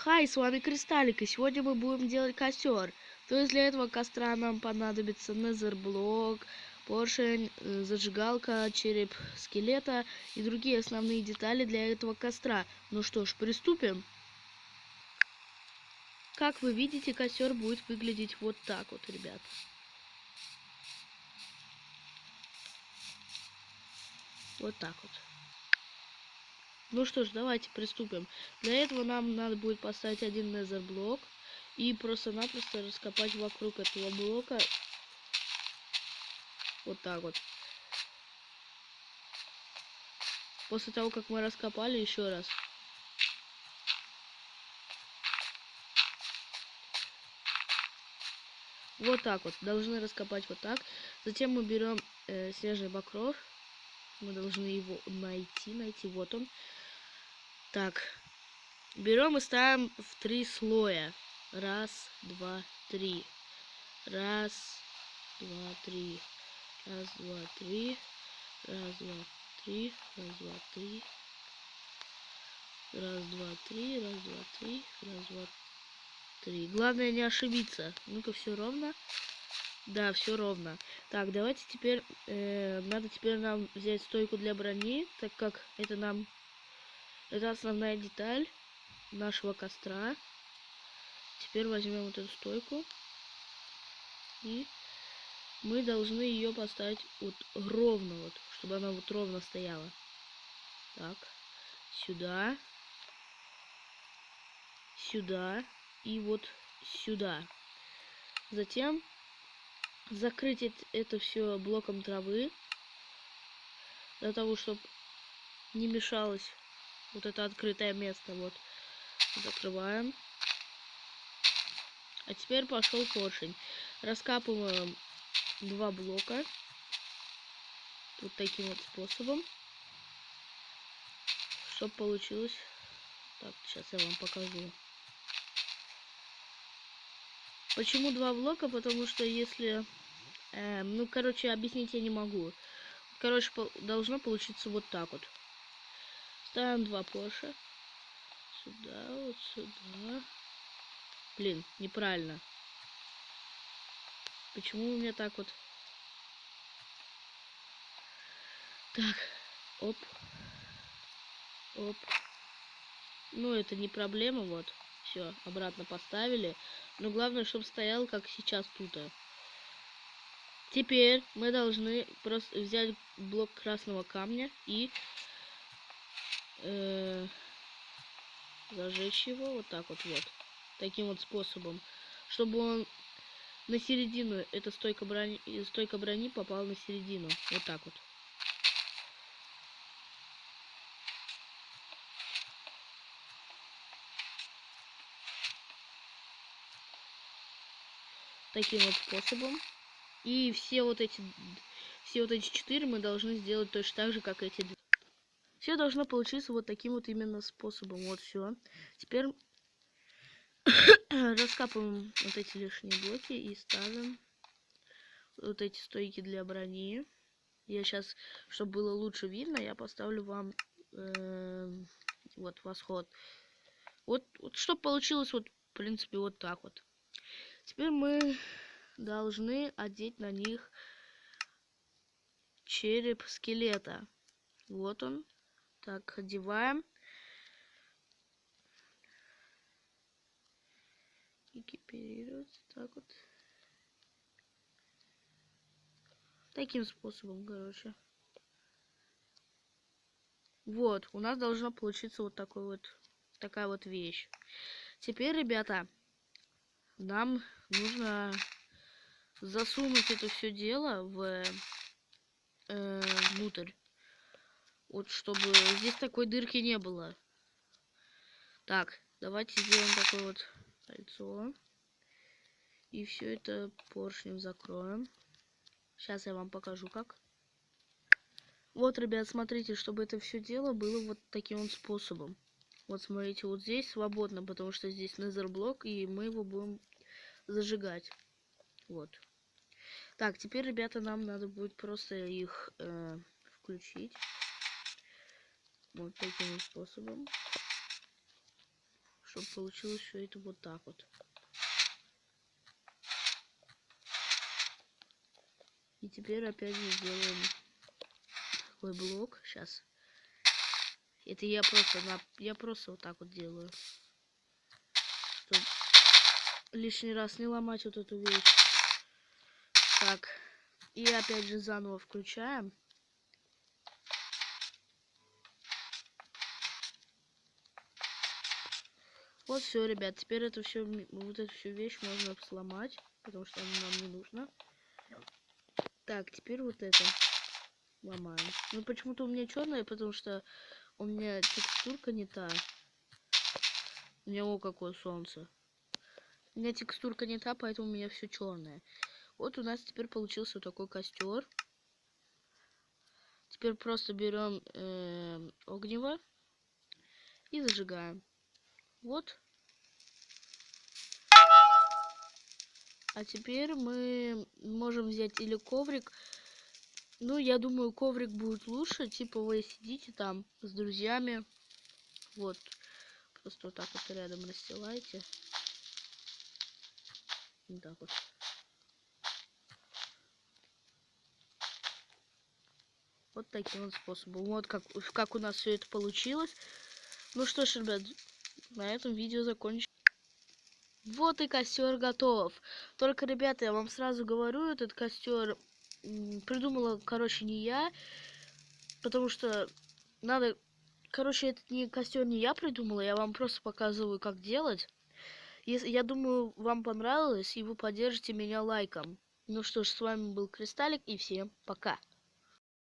Хай, с вами Кристаллик, и сегодня мы будем делать костер. То есть для этого костра нам понадобится незерблок, поршень, зажигалка, череп скелета и другие основные детали для этого костра. Ну что ж, приступим. Как вы видите, костер будет выглядеть вот так вот, ребят. Вот так вот. Ну что ж, давайте приступим. Для этого нам надо будет поставить один незерблок и просто-напросто раскопать вокруг этого блока вот так вот. После того, как мы раскопали, еще раз. Вот так вот. Должны раскопать вот так. Затем мы берем свежий bakrow. Мы должны его найти. Вот он. Так. Берем и ставим в 3 слоя. Раз, два, три. Раз, два, три. Раз, два, три. Раз, два, три. Раз, два, три. Раз, два, три. Раз, два, три. Раз, два, три. Главное не ошибиться. Ну-ка, все ровно. Да, все ровно. Так, давайте теперь надо теперь нам взять стойку для брони, так как это основная деталь нашего костра. Теперь возьмем вот эту стойку и мы должны ее поставить вот ровно, вот, чтобы она вот ровно стояла. Так, сюда, сюда и вот сюда. Затем закрыть это все блоком травы, для того, чтобы не мешалось вот это открытое место. Вот, закрываем. А теперь пошел поршень. Раскапываем 2 блока вот таким вот способом, чтобы получилось. Так, сейчас я вам покажу. Почему 2 блока? Потому что если ну, короче, объяснить я не могу. Короче, должно получиться вот так вот. Ставим 2 порша. Сюда, вот сюда. Блин, неправильно. Почему у меня так вот? Так, оп. Оп. Ну, это не проблема, вот. Все, обратно поставили. Но главное, чтобы стоял, как сейчас тут. Теперь мы должны просто взять блок красного камня и зажечь его вот так вот. Таким вот способом. Чтобы он на середину, эта стойка брони попала на середину. Вот так вот. Таким вот способом. И все вот эти 4 мы должны сделать точно так же, как эти 2. Все должно получиться вот таким вот именно способом. Вот все. Теперь раскапываем вот эти лишние блоки и ставим вот эти стойки для брони. Я сейчас, чтобы было лучше видно, я поставлю вам вот восход. Вот чтобы получилось вот, в принципе, вот так вот. Теперь мы должны одеть на них череп скелета. Вот он. Так, одеваем. Экипируется. Так вот. Таким способом, короче. Вот, у нас должно получиться вот такая вот вещь. Теперь, ребята, нам нужно засунуть это все дело внутрь. Вот, чтобы здесь такой дырки не было. Так, давайте сделаем такое вот кольцо. И все это поршнем закроем. Сейчас я вам покажу, как. Вот, ребят, смотрите, чтобы это все дело было вот таким вот способом. Вот, смотрите, вот здесь свободно, потому что здесь незерблок, и мы его будем зажигать. Вот. Так, теперь, ребята, нам надо будет просто их включить. Вот таким вот способом. чтобы получилось все это вот так вот. И теперь опять же делаем такой блок. Сейчас. Это я просто вот так вот делаю, чтобы лишний раз не ломать вот эту вещь. Так. И опять же заново включаем. Вот все, ребят, теперь это все, вот эту всю вещь можно сломать, потому что она нам не нужна. Так, теперь вот это ломаем. Ну почему-то у меня черное, потому что у меня текстурка не та. У меня о какое солнце. У меня текстурка не та, поэтому у меня все черное. Вот у нас теперь получился вот такой костер. Теперь просто берем огниво и зажигаем. Вот. А теперь мы можем взять или коврик. Ну, я думаю, коврик будет лучше. Типа вы сидите там с друзьями. Вот. Просто вот так вот рядом расстилаете. Вот так вот. Вот таким вот способом. Вот как у нас все это получилось. Ну что ж, ребят, на этом видео закончим. Вот и костер готов. Только, ребята, я вам сразу говорю, этот костер придумала, короче, не я. Потому что надо... Короче, этот костер не я придумала, я вам просто показываю, как делать. Я думаю, вам понравилось, и вы поддержите меня лайком. Ну что ж, с вами был Кристаллик, и всем пока.